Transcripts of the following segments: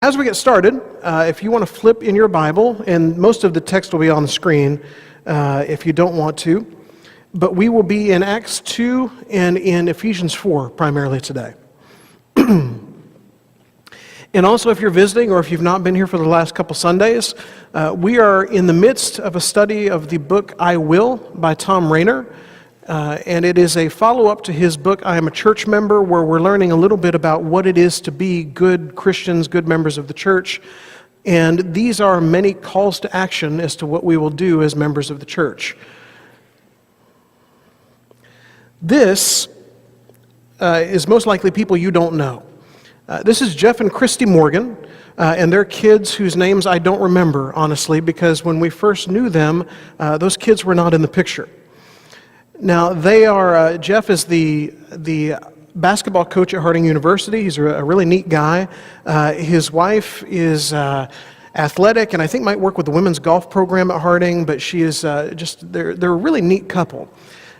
As we get started, if you want to flip in your Bible, and most of the text will be on the screen if you don't want to, but we will be in Acts 2 and in Ephesians 4 primarily today. And also, if you're visiting or if you've not been here for the last couple Sundays, we are in the midst of a study of the book I Will by Tom Rainer. And it is a follow-up to his book, I Am a Church Member, where we're learning a little bit about what it is to be good Christians, good members of the church. And these are many calls to action as to what we will do as members of the church. This is most likely people you don't know. This is Jeff and Christy Morgan, and their kids whose names I don't remember, honestly, because when we first knew them, those kids were not in the picture. Now, they are, Jeff is the basketball coach at Harding University. He's a really neat guy. His wife is athletic and I think might work with the women's golf program at Harding, but she is they're a really neat couple.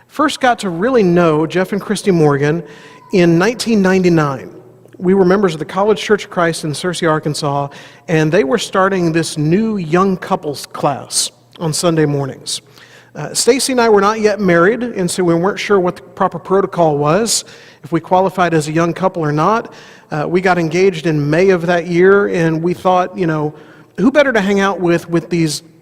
First got to really know Jeff and Christy Morgan in 1999. We were members of the College Church of Christ in Searcy, Arkansas, and they were starting this new young couples class on Sunday mornings. Stacy and I were not yet married, and so we weren't sure what the proper protocol was, if we qualified as a young couple or not. We got engaged in May of that year, and we thought, who better to hang out with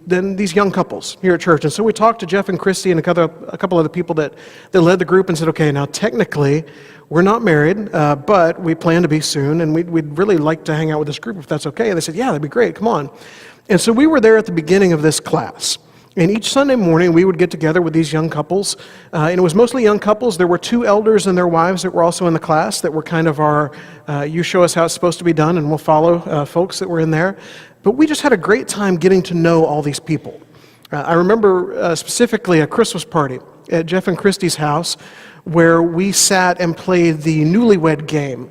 than these young couples here at church? And so we talked to Jeff and Christy and a couple other people that led the group and said, okay, now technically we're not married, but we plan to be soon, and we'd really like to hang out with this group if that's okay. And they said, yeah, that'd be great, come on. And so we were there at the beginning of this class. And each Sunday morning, we would get together with these young couples, and it was mostly young couples. There were two elders and their wives that were also in the class that were kind of our, you show us how it's supposed to be done, and we'll follow folks that were in there. But we just had a great time getting to know all these people. I remember specifically a Christmas party at Jeff and Christy's house where we sat and played the newlywed game,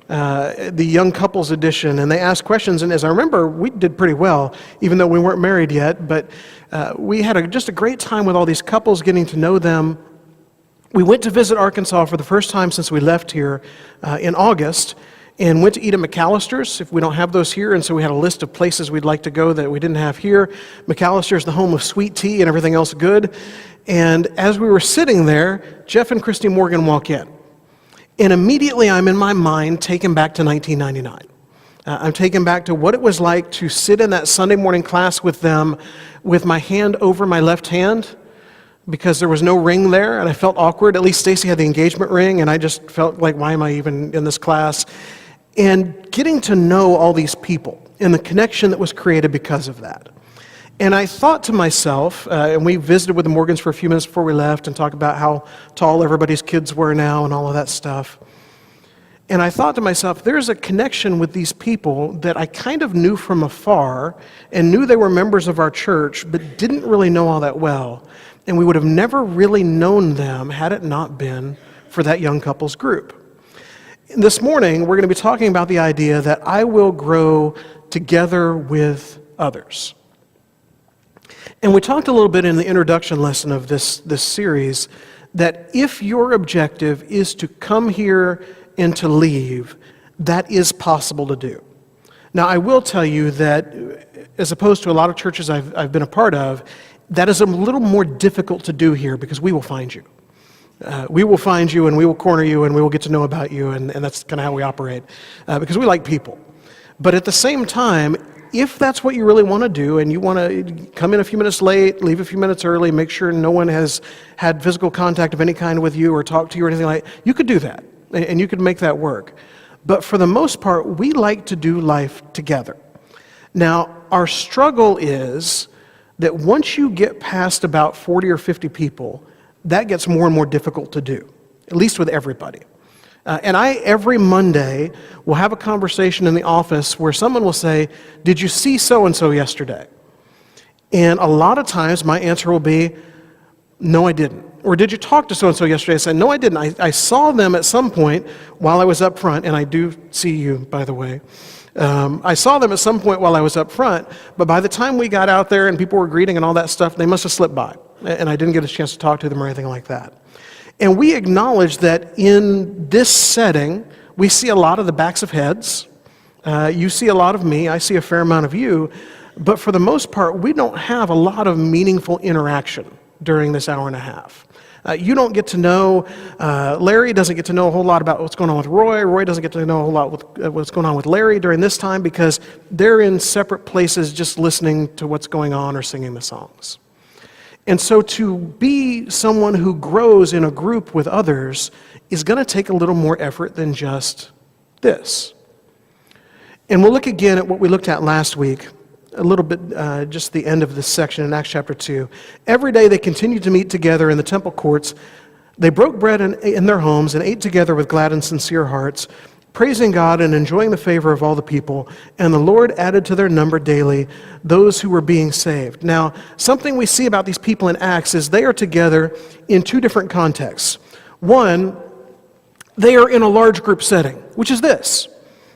the young couples edition, and they asked questions, and as I remember, we did pretty well, even though we weren't married yet, but we had just a great time with all these couples, getting to know them. We went to visit Arkansas for the first time since we left here in August, and went to eat at McAllister's, if we don't have those here, and so we had a list of places we'd like to go that we didn't have here. McAllister's the home of sweet tea and everything else good, and as we were sitting there, Jeff and Christy Morgan walk in. And immediately I'm in my mind taken back to 1999. I'm taken back to what it was like to sit in that Sunday morning class with them with my hand over my left hand because there was no ring there and I felt awkward. At least Stacy had the engagement ring and I just felt like, why am I even in this class? And getting to know all these people and the connection that was created because of that. And I thought to myself, and we visited with the Morgans for a few minutes before we left and talked about how tall everybody's kids were now and all of that stuff. And I thought to myself, there's a connection with these people that I kind of knew from afar and knew they were members of our church, but didn't really know all that well. And we would have never really known them had it not been for that young couples group. This morning, we're going to be talking about the idea that I will grow together with others. And we talked a little bit in the introduction lesson of this series that if your objective is to come here and to leave, that is possible to do. Now, I will tell you that as opposed to a lot of churches I've been a part of, that is a little more difficult to do here because we will find you. We will find you and we will corner you and we will get to know about you, and that's kind of how we operate because we like people. But at the same time, if that's what you really want to do and you want to come in a few minutes late, leave a few minutes early, make sure no one has had physical contact of any kind with you or talked to you or anything like that, you could do that and you could make that work. But for the most part, we like to do life together. Now, our struggle is that once you get past about 40 or 50 people, that gets more and more difficult to do, at least with everybody. And I, every Monday, will have a conversation in the office where someone will say, did you see so-and-so yesterday? And a lot of times my answer will be, no, I didn't. Or did you talk to so-and-so yesterday? I said, no, I didn't. I saw them at some point while I was up front, and I do see you, by the way. I saw them at some point while I was up front, but by the time we got out there and people were greeting and all that stuff, they must have slipped by, and I didn't get a chance to talk to them or anything like that. And we acknowledge that in this setting, we see a lot of the backs of heads, You see a lot of me, I see a fair amount of you, but for the most part, we don't have a lot of meaningful interaction during this hour and a half. You don't get to know, Larry doesn't get to know a whole lot about what's going on with Roy. Roy doesn't get to know a whole lot with what's going on with Larry during this time because they're in separate places just listening to what's going on or singing the songs. And so to be someone who grows in a group with others is going to take a little more effort than just this. And we'll look again at what we looked at last week, a little bit, just the end of this section in Acts chapter 2. Every day they continued to meet together in the temple courts. They broke bread in their homes and ate together with glad and sincere hearts, praising God and enjoying the favor of all the people. And the Lord added to their number daily those who were being saved. Now, something we see about these people in Acts is they are together in two different contexts. One, they are in a large group setting, which is this.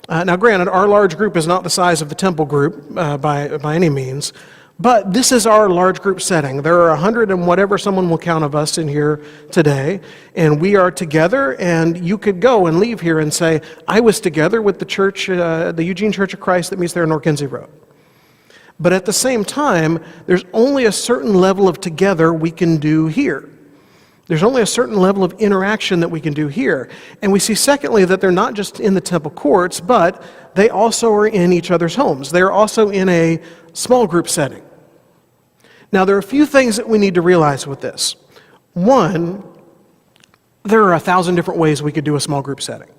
Now, granted, our large group is not the size of the temple group by any means, but this is our large group setting. There are 100 and whatever someone will count of us in here today, and we are together, and you could go and leave here and say, I was together with the church, the Eugene Church of Christ that meets there on North Kinsey Road. But at the same time, there's only a certain level of together we can do here. There's only a certain level of interaction that we can do here. And we see, secondly, that they're not just in the temple courts, but they also are in each other's homes. They're also in a small group setting. Now, there are a few things that we need to realize with this. One, there are 1,000 different ways we could do a small group setting.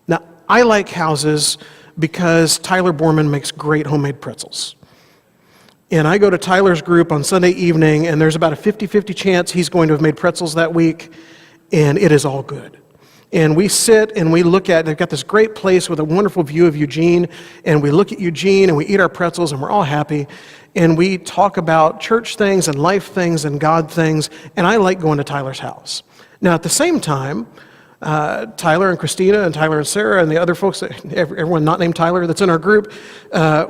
Now, I like houses because Tyler Borman makes great homemade pretzels. And I go to Tyler's group on Sunday evening, and there's about a 50-50 chance he's going to have made pretzels that week, and it is all good. And we sit and we look at, they've got this great place with a wonderful view of Eugene, and we look at Eugene and we eat our pretzels and we're all happy, and we talk about church things and life things and God things, and I like going to Tyler's house. Now at the same time, Tyler and Christina and Tyler and Sarah and the other folks, everyone not named Tyler that's in our group,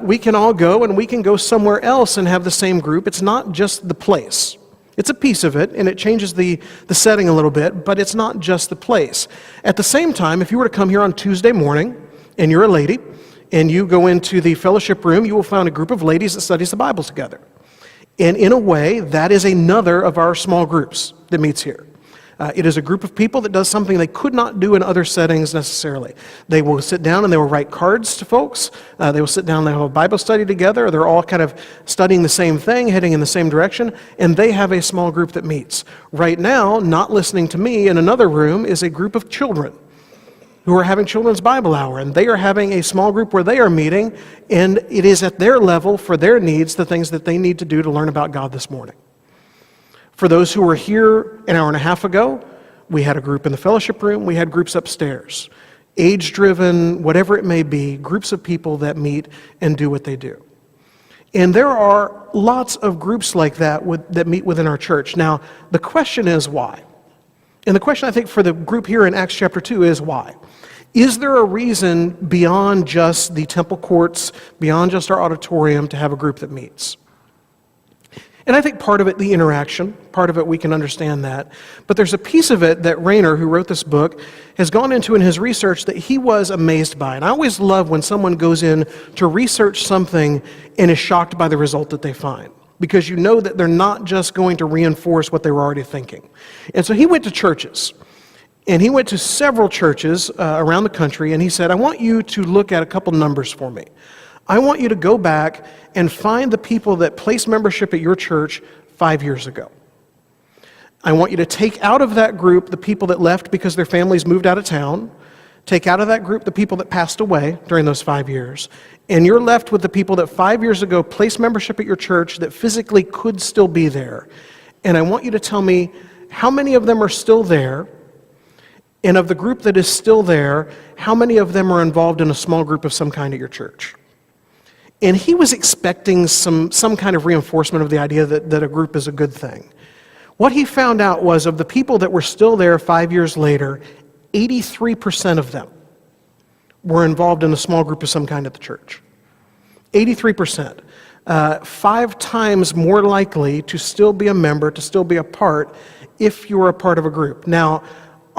we can all go and we can go somewhere else and have the same group. It's not just the place. It's a piece of it, and it changes the setting a little bit, but it's not just the place. At the same time, if you were to come here on Tuesday morning, and you're a lady, and you go into the fellowship room, you will find a group of ladies that studies the Bible together. And in a way, that is another of our small groups that meets here. It is a group of people that does something they could not do in other settings necessarily. They will sit down and they will write cards to folks. They will sit down and they have a Bible study together. They're all kind of studying the same thing, heading in the same direction, and they have a small group that meets. Right now, not listening to me in another room is a group of children who are having Children's Bible Hour, and they are having a small group where they are meeting, and it is at their level for their needs, the things that they need to do to learn about God this morning. For those who were here an hour and a half ago, we had a group in the fellowship room, we had groups upstairs. Age-driven, whatever it may be, groups of people that meet and do what they do. And there are lots of groups like that that meet within our church. Now, the question is why? And the question I think for the group here in Acts chapter 2 is why? Is there a reason beyond just the temple courts, beyond just our auditorium to have a group that meets? And I think part of it, the interaction, part of it we can understand that. But there's a piece of it that Rayner, who wrote this book, has gone into in his research that he was amazed by. And I always love when someone goes in to research something and is shocked by the result that they find, because you know that they're not just going to reinforce what they were already thinking. And so he went to churches. And he went to several churches around the country, and he said, I want you to look at a couple numbers for me. I want you to go back and find the people that placed membership at your church 5 years ago. I want you to take out of that group the people that left because their families moved out of town. Take out of that group the people that passed away during those 5 years. And you're left with the people that 5 years ago placed membership at your church that physically could still be there. And I want you to tell me how many of them are still there. And of the group that is still there, how many of them are involved in a small group of some kind at your church? And he was expecting some kind of reinforcement of the idea that a group is a good thing. What he found out was of the people that were still there 5 years later, 83% of them were involved in a small group of some kind at the church. 83%. 5 times more likely to still be a member, to still be a part, if you were a part of a group. Now,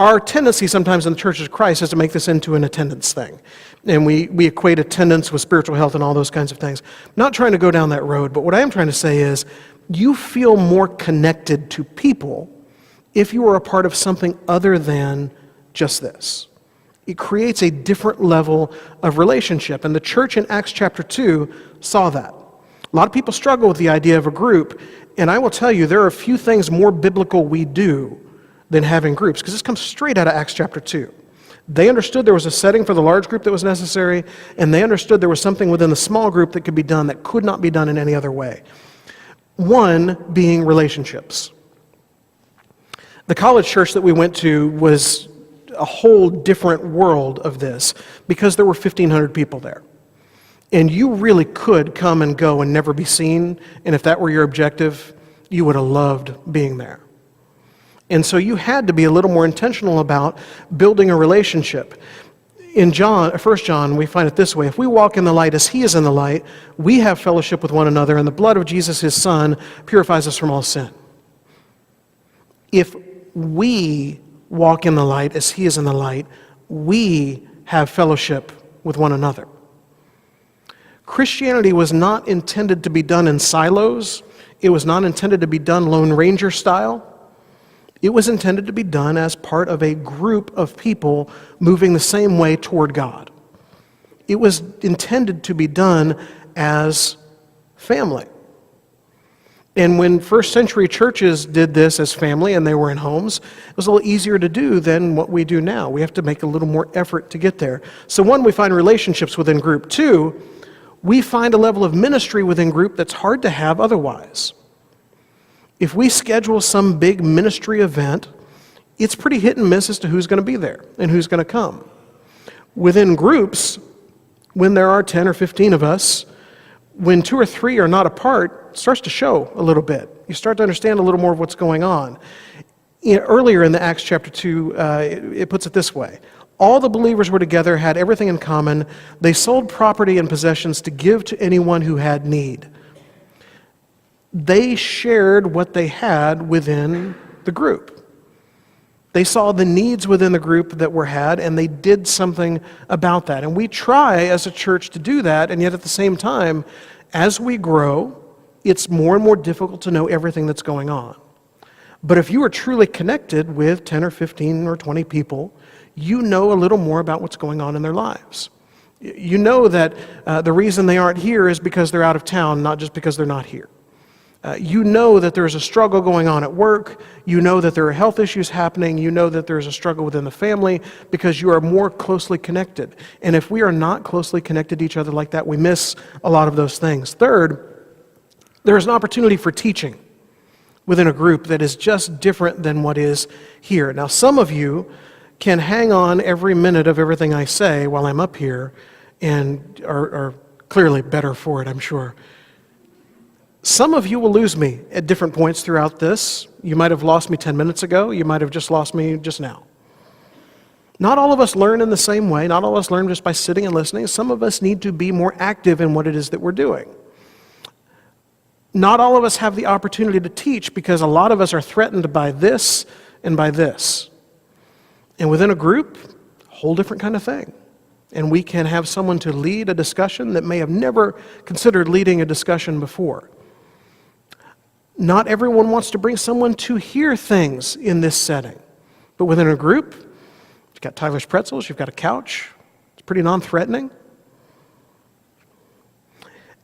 Our tendency sometimes in the Church of Christ is to make this into an attendance thing. And we equate attendance with spiritual health and all those kinds of things. I'm not trying to go down that road, but what I am trying to say is you feel more connected to people if you are a part of something other than just this. It creates a different level of relationship. And the church in Acts chapter 2 saw that. A lot of people struggle with the idea of a group, and I will tell you there are a few things more biblical we do than having groups, because this comes straight out of Acts chapter 2. They understood there was a setting for the large group that was necessary, and they understood there was something within the small group that could be done that could not be done in any other way. One being relationships. The college church that we went to was a whole different world of this because there were 1,500 people there. And you really could come and go and never be seen, and if that were your objective, you would have loved being there. And so you had to be a little more intentional about building a relationship. In 1 John, we find it this way: if we walk in the light as he is in the light, we have fellowship with one another, and the blood of Jesus, his Son, purifies us from all sin. If we walk in the light as he is in the light, we have fellowship with one another. Christianity was not intended to be done in silos. It was not intended to be done Lone Ranger style. It was intended to be done as part of a group of people moving the same way toward God. It was intended to be done as family. And when first century churches did this as family and they were in homes, it was a little easier to do than what we do now. We have to make a little more effort to get there. So one, we find relationships within group. Two, we find a level of ministry within group that's hard to have otherwise. If we schedule some big ministry event, it's pretty hit and miss as to who's going to be there and who's going to come. Within groups, when there are 10 or 15 of us, when 2 or 3 are not apart, it starts to show a little bit. You start to understand a little more of what's going on. Earlier in the Acts chapter 2, it puts it this way: all the believers were together, had everything in common. They sold property and possessions to give to anyone who had need. They shared what they had within the group. They saw the needs within the group that were had, and they did something about that. And we try as a church to do that, and yet at the same time, as we grow, it's more and more difficult to know everything that's going on. But if you are truly connected with 10 or 15 or 20 people, you know a little more about what's going on in their lives. You know that the reason they aren't here is because they're out of town, not just because they're not here. You know that there's a struggle going on at work. You know that there are health issues happening. You know that there's a struggle within the family because you are more closely connected. And if we are not closely connected to each other like that, we miss a lot of those things. Third, there is an opportunity for teaching within a group that is just different than what is here. Now, some of you can hang on every minute of everything I say while I'm up here and are clearly better for it, I'm sure. Some of you will lose me at different points throughout this. You might have lost me 10 minutes ago. You might have just lost me just now. Not all of us learn in the same way. Not all of us learn just by sitting and listening. Some of us need to be more active in what it is that we're doing. Not all of us have the opportunity to teach because a lot of us are threatened by this and by this. And within a group, a whole different kind of thing. And we can have someone to lead a discussion that may have never considered leading a discussion before. Not everyone wants to bring someone to hear things in this setting. But within a group, you've got Tyler's Pretzels, you've got a couch. It's pretty non-threatening.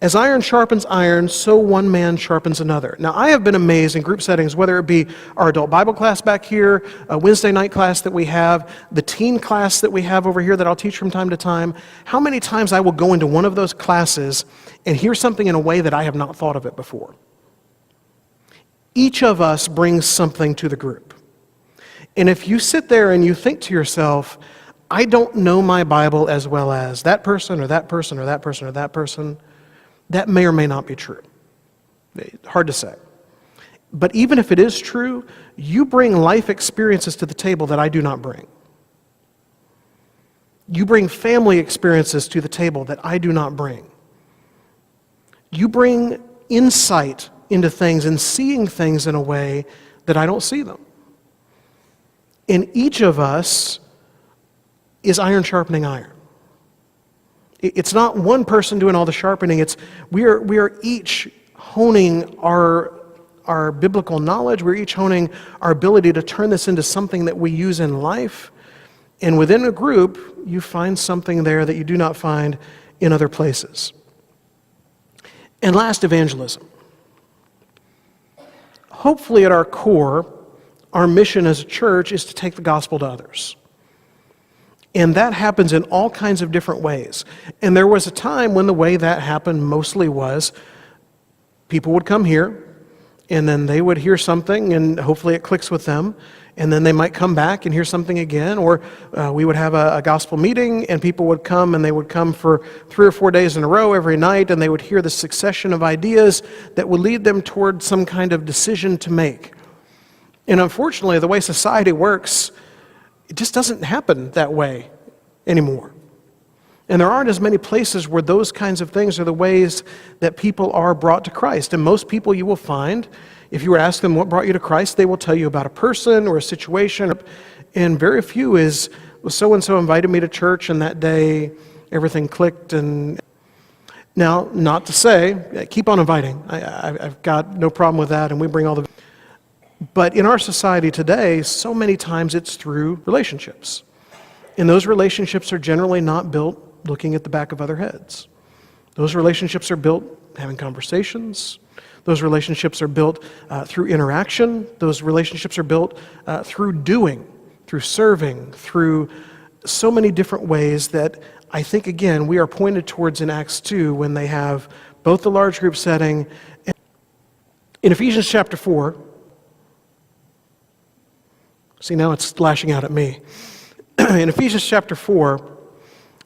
As iron sharpens iron, so one man sharpens another. Now, I have been amazed in group settings, whether it be our adult Bible class back here, a Wednesday night class that we have, the teen class that we have over here that I'll teach from time to time, how many times I will go into one of those classes and hear something in a way that I have not thought of it before. Each of us brings something to the group. And if you sit there and you think to yourself, I don't know my Bible as well as that person or that person or that person or that person, that may or may not be true. Hard to say. But even if it is true, you bring life experiences to the table that I do not bring. You bring family experiences to the table that I do not bring. You bring insight into things and seeing things in a way that I don't see them. And each of us is iron sharpening iron. It's not one person doing all the sharpening. It's we are each honing our biblical knowledge. We're each honing our ability to turn this into something that we use in life. And within a group, you find something there that you do not find in other places. And last, evangelism. Hopefully at our core, our mission as a church is to take the gospel to others. And that happens in all kinds of different ways. And there was a time when the way that happened mostly was people would come here, and then they would hear something, and hopefully it clicks with them, and then they might come back and hear something again, or we would have a gospel meeting, and people would come, and they would come for 3 or 4 days in a row every night, and they would hear the succession of ideas that would lead them toward some kind of decision to make. And unfortunately, the way society works, it just doesn't happen that way anymore. And there aren't as many places where those kinds of things are the ways that people are brought to Christ. And most people you will find, if you were to ask them what brought you to Christ, they will tell you about a person or a situation. And very few is, well, so-and-so invited me to church and that day everything clicked. And now, not to say, keep on inviting. I've got no problem with that, and we bring all the... But in our society today, so many times it's through relationships. And those relationships are generally not built looking at the back of other heads. Those relationships are built having conversations. Those relationships are built through interaction. Those relationships are built through doing, through serving, through so many different ways that I think, again, we are pointed towards in Acts 2 when they have both the large group setting. In Ephesians chapter 4, see, now it's lashing out at me. In Ephesians chapter 4,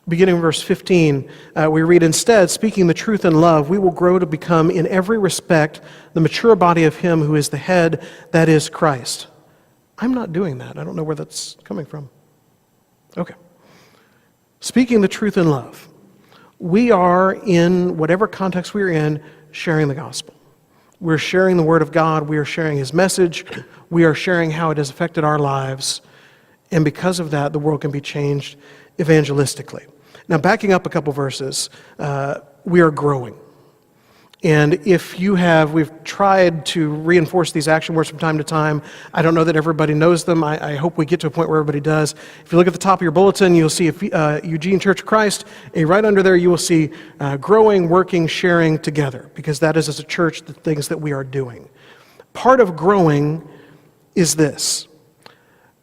beginning in verse 15, we read, "Instead, speaking the truth in love, we will grow to become in every respect the mature body of Him who is the head, that is Christ." I'm not doing that. I don't know where that's coming from. Okay. Speaking the truth in love. We are, in whatever context we are in, sharing the gospel. We're sharing the Word of God. We are sharing His message. We are sharing how it has affected our lives. And because of that, the world can be changed evangelistically. Now, backing up a couple verses, we are growing. And if we've tried to reinforce these action words from time to time. I don't know that everybody knows them. I hope we get to a point where everybody does. If you look at the top of your bulletin, you'll see Eugene Church of Christ, and right under there you will see growing, working, sharing together, because that is, as a church, the things that we are doing. Part of growing is this.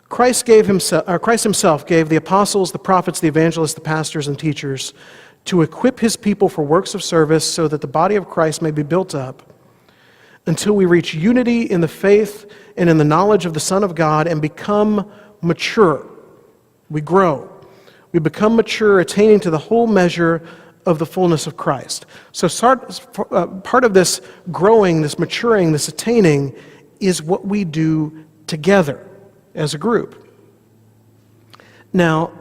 Christ himself gave the apostles, the prophets, the evangelists, the pastors, and teachers to equip His people for works of service so that the body of Christ may be built up until we reach unity in the faith and in the knowledge of the Son of God and become mature. We grow. We become mature, attaining to the whole measure of the fullness of Christ. So part of this growing, this maturing, this attaining is what we do together as a group. Now,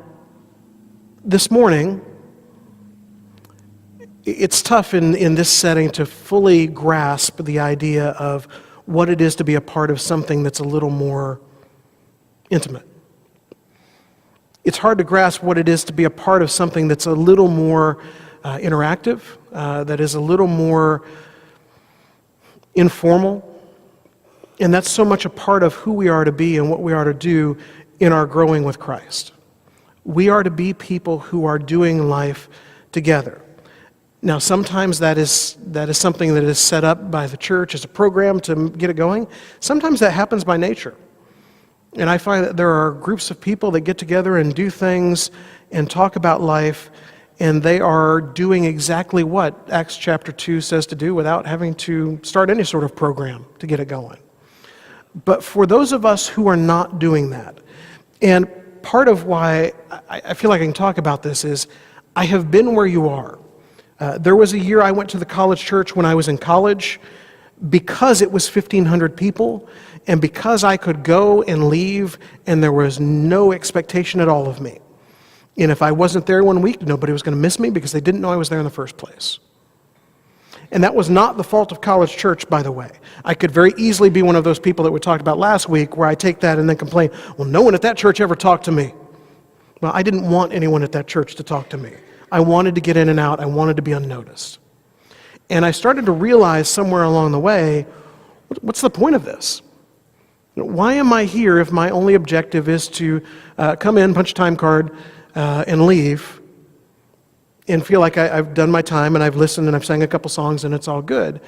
this morning, it's tough in this setting to fully grasp the idea of what it is to be a part of something that's a little more intimate. It's hard to grasp what it is to be a part of something that's a little more interactive, that is a little more informal. And that's so much a part of who we are to be and what we are to do in our growing with Christ. We are to be people who are doing life together. Now, sometimes that is something that is set up by the church as a program to get it going. Sometimes that happens by nature. And I find that there are groups of people that get together and do things and talk about life, and they are doing exactly what Acts chapter 2 says to do without having to start any sort of program to get it going. But for those of us who are not doing that, and part of why I feel like I can talk about this is I have been where you are. There was a year I went to the college church when I was in college because it was 1,500 people and because I could go and leave and there was no expectation at all of me. And if I wasn't there one week, nobody was going to miss me because they didn't know I was there in the first place. And that was not the fault of College Church, by the way. I could very easily be one of those people that we talked about last week where I take that and then complain, well, no one at that church ever talked to me. Well, I didn't want anyone at that church to talk to me. I wanted to get in and out. I wanted to be unnoticed. And I started to realize somewhere along the way, what's the point of this? Why am I here if my only objective is to come in, punch a time card, and leave, and feel like I've done my time and I've listened and I've sang a couple songs and it's all good?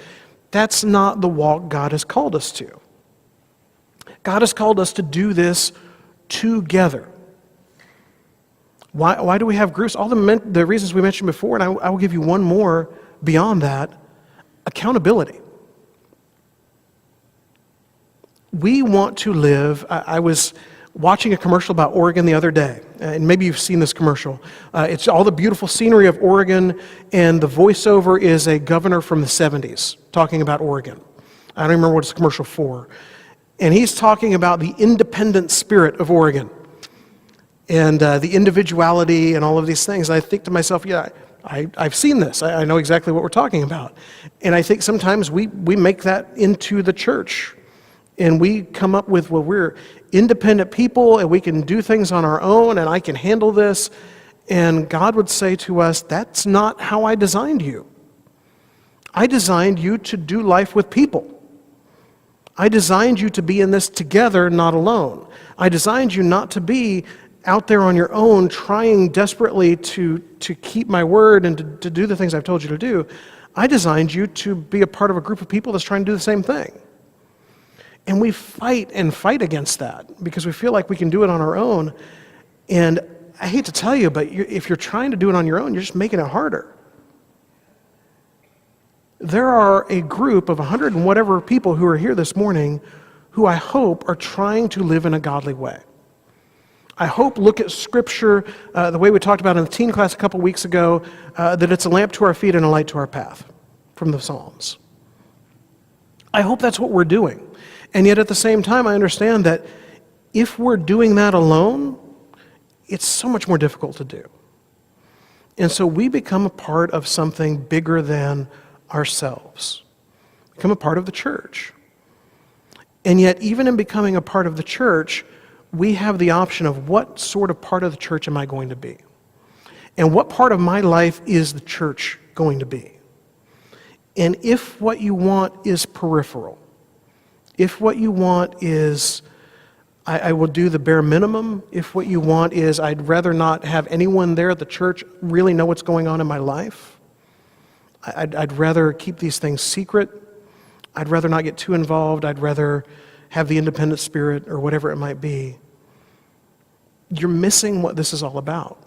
That's not the walk God has called us to. God has called us to do this together. Why do we have groups? All the reasons we mentioned before, and I will give you one more beyond that: accountability. We want to live. I was watching a commercial about Oregon the other day, and maybe you've seen this commercial. It's all the beautiful scenery of Oregon, and the voiceover is a governor from the 70s talking about Oregon. I don't remember what it's a commercial for. And he's talking about the independent spirit of Oregon and the individuality and all of these things. I think to myself, yeah, I've seen this. I know exactly what we're talking about. And I think sometimes we make that into the church. And we come up with, well, we're independent people and we can do things on our own and I can handle this. And God would say to us, that's not how I designed you. I designed you to do life with people. I designed you to be in this together, not alone. I designed you not to be out there on your own trying desperately to keep my word and to do the things I've told you to do. I designed you to be a part of a group of people that's trying to do the same thing. And we fight against that because we feel like we can do it on our own. And I hate to tell you, but if you're trying to do it on your own, you're just making it harder. There are a group of 100 and whatever people who are here this morning who I hope are trying to live in a godly way. I hope look at Scripture the way we talked about in the teen class a couple weeks ago, that it's a lamp to our feet and a light to our path from the Psalms. I hope that's what we're doing. And yet at the same time, I understand that if we're doing that alone, it's so much more difficult to do. And so we become a part of something bigger than ourselves. Become a part of the church. And yet, even in becoming a part of the church, we have the option of what sort of part of the church am I going to be? And what part of my life is the church going to be? And if what you want is peripheral, if what you want is, I will do the bare minimum, if what you want is, I'd rather not have anyone there at the church really know what's going on in my life, I'd rather keep these things secret, I'd rather not get too involved, I'd rather have the independent spirit or whatever it might be, you're missing what this is all about.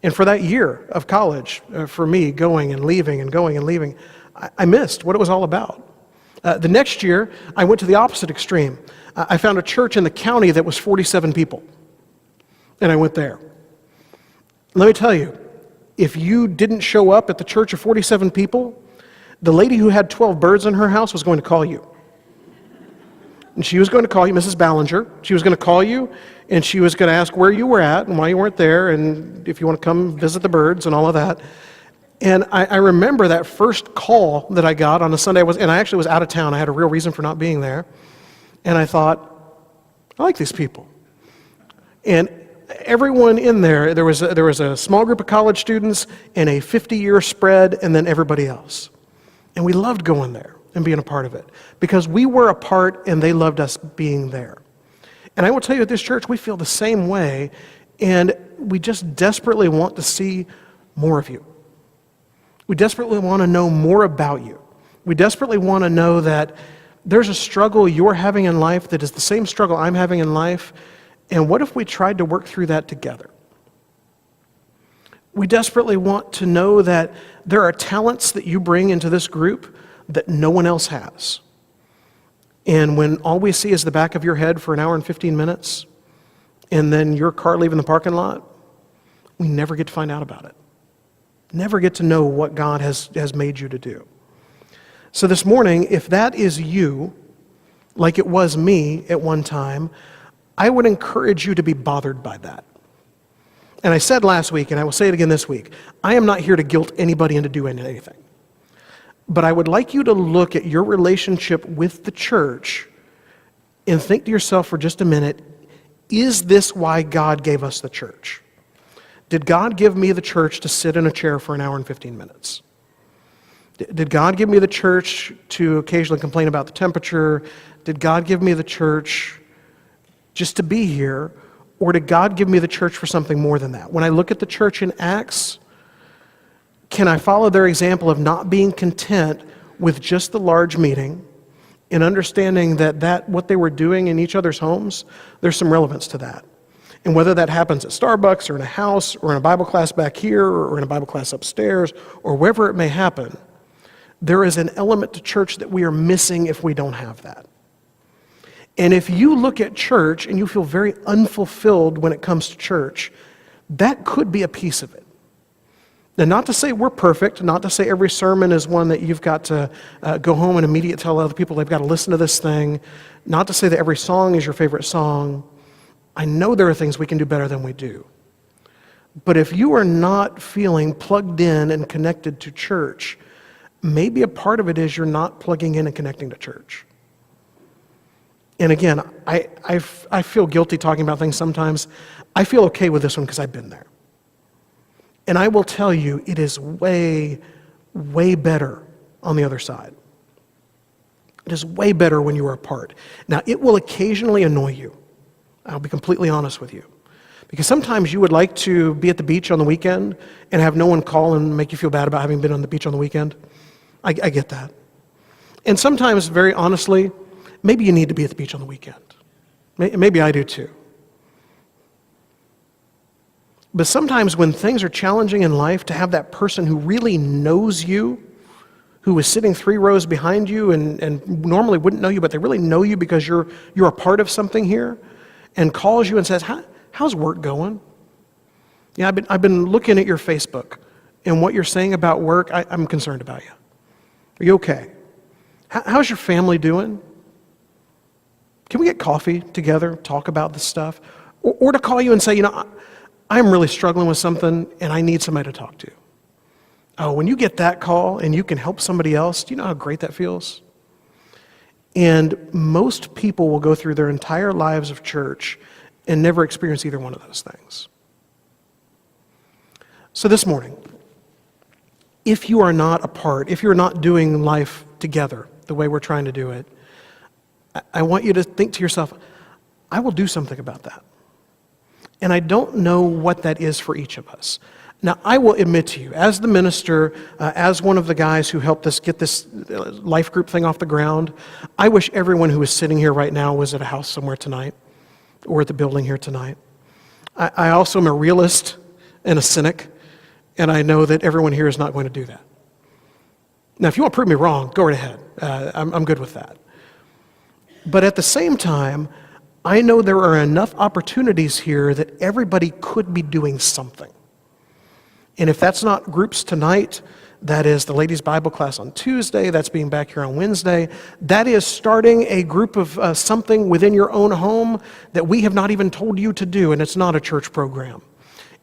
And for that year of college, for me, going and leaving and going and leaving, I missed what it was all about. The next year, I went to the opposite extreme. I found a church in the county that was 47 people, and I went there. Let me tell you, if you didn't show up at the church of 47 people, the lady who had 12 birds in her house was going to call you. And she was going to call you, Mrs. Ballinger. She was going to call you, and she was going to ask where you were at and why you weren't there, and if you want to come visit the birds and all of that. And I remember that first call that I got on a Sunday, and I actually was out of town. I had a real reason for not being there. And I thought, I like these people. And everyone in there was a small group of college students and a 50-year spread, and then everybody else. And we loved going there and being a part of it because we were a part and they loved us being there. And I will tell you, at this church, we feel the same way, and we just desperately want to see more of you. We desperately want to know more about you. We desperately want to know that there's a struggle you're having in life that is the same struggle I'm having in life, and what if we tried to work through that together? We desperately want to know that there are talents that you bring into this group that no one else has. And when all we see is the back of your head for an hour and 15 minutes, and then your car leaving the parking lot, we never get to find out about it. Never get to know what God has made you to do. So this morning, if that is you, like it was me at one time, I would encourage you to be bothered by that. And I said last week, and I will say it again this week, I am not here to guilt anybody into doing anything. But I would like you to look at your relationship with the church and think to yourself for just a minute, is this why God gave us the church? Did God give me the church to sit in a chair for an hour and 15 minutes? Did God give me the church to occasionally complain about the temperature? Did God give me the church just to be here? Or did God give me the church for something more than that? When I look at the church in Acts, can I follow their example of not being content with just the large meeting and understanding that what they were doing in each other's homes, there's some relevance to that? And whether that happens at Starbucks or in a house or in a Bible class back here or in a Bible class upstairs or wherever it may happen, there is an element to church that we are missing if we don't have that. And if you look at church and you feel very unfulfilled when it comes to church, that could be a piece of it. Now, not to say we're perfect, not to say every sermon is one that you've got to go home and immediately tell other people they've got to listen to this thing, not to say that every song is your favorite song. I know there are things we can do better than we do. But if you are not feeling plugged in and connected to church, maybe a part of it is you're not plugging in and connecting to church. And again, I feel guilty talking about things sometimes. I feel okay with this one because I've been there. And I will tell you, it is way, way better on the other side. It is way better when you are apart. Now, it will occasionally annoy you. I'll be completely honest with you. Because sometimes you would like to be at the beach on the weekend and have no one call and make you feel bad about having been on the beach on the weekend. I get that. And sometimes, very honestly, maybe you need to be at the beach on the weekend. Maybe I do too. But sometimes when things are challenging in life, to have that person who really knows you, who is sitting 3 rows behind you and normally wouldn't know you, but they really know you because you're a part of something here, and calls you and says, how's work going? Yeah, I've been looking at your Facebook, and what you're saying about work, I'm concerned about you. Are you okay? How's your family doing? Can we get coffee together, talk about this stuff? Or to call you and say, I'm really struggling with something and I need somebody to talk to. Oh, when you get that call and you can help somebody else, do you know how great that feels? And most people will go through their entire lives of church and never experience either one of those things. So this morning, if you are not apart, if you're not doing life together the way we're trying to do it, I want you to think to yourself, I will do something about that. And I don't know what that is for each of us. Now, I will admit to you, as the minister, as one of the guys who helped us get this life group thing off the ground, I wish everyone who is sitting here right now was at a house somewhere tonight or at the building here tonight. I also am a realist and a cynic, and I know that everyone here is not going to do that. Now, if you want to prove me wrong, go right ahead. I'm good with that. But at the same time, I know there are enough opportunities here that everybody could be doing something. And if that's not groups tonight, that is the ladies' Bible class on Tuesday, that's being back here on Wednesday, that is starting a group of something within your own home that we have not even told you to do, and it's not a church program.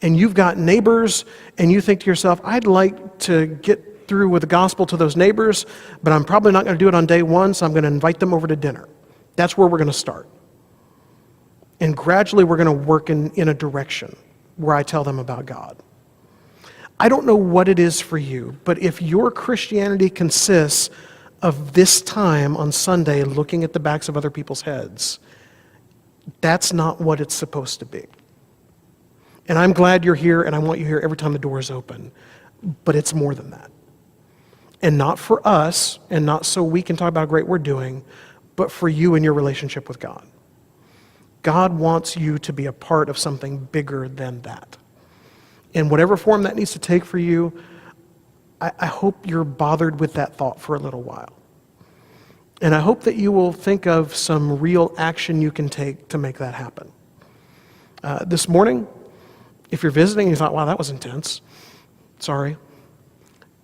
And you've got neighbors, and you think to yourself, I'd like to get through with the gospel to those neighbors, but I'm probably not going to do it on day one, so I'm going to invite them over to dinner. That's where we're going to start. And gradually we're going to work in a direction where I tell them about God. I don't know what it is for you, but if your Christianity consists of this time on Sunday looking at the backs of other people's heads, that's not what it's supposed to be. And I'm glad you're here, and I want you here every time the door is open, but it's more than that. And not for us, and not so we can talk about how great we're doing, but for you and your relationship with God. God wants you to be a part of something bigger than that. In whatever form that needs to take for you, I hope you're bothered with that thought for a little while. And I hope that you will think of some real action you can take to make that happen. This morning, if you're visiting and you thought, wow, that was intense, sorry.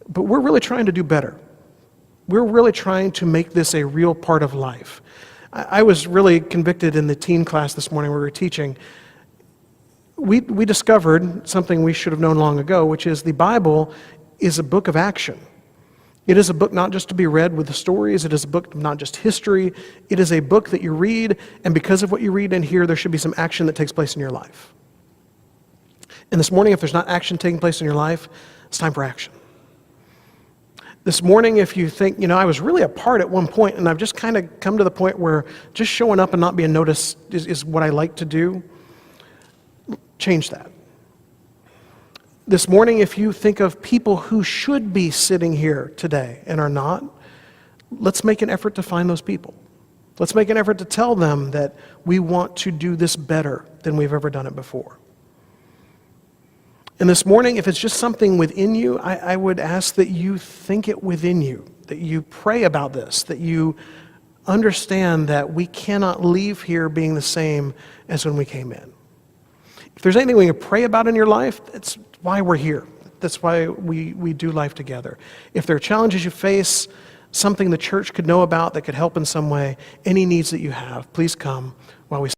But we're really trying to do better. We're really trying to make this a real part of life. I was really convicted in the teen class this morning where we were teaching. We discovered something we should have known long ago, which is the Bible is a book of action. It is a book not just to be read with the stories. It is a book not just history. It is a book that you read, and because of what you read and hear, there should be some action that takes place in your life. And this morning, if there's not action taking place in your life, it's time for action. This morning, if you think, I was really a part at one point, and I've just kind of come to the point where just showing up and not being noticed is what I like to do, change that. This morning, if you think of people who should be sitting here today and are not, let's make an effort to find those people. Let's make an effort to tell them that we want to do this better than we've ever done it before. And this morning, if it's just something within you, I would ask that you think it within you, that you pray about this, that you understand that we cannot leave here being the same as when we came in. If there's anything we can pray about in your life, that's why we're here. That's why we do life together. If there are challenges you face, something the church could know about that could help in some way, any needs that you have, please come while we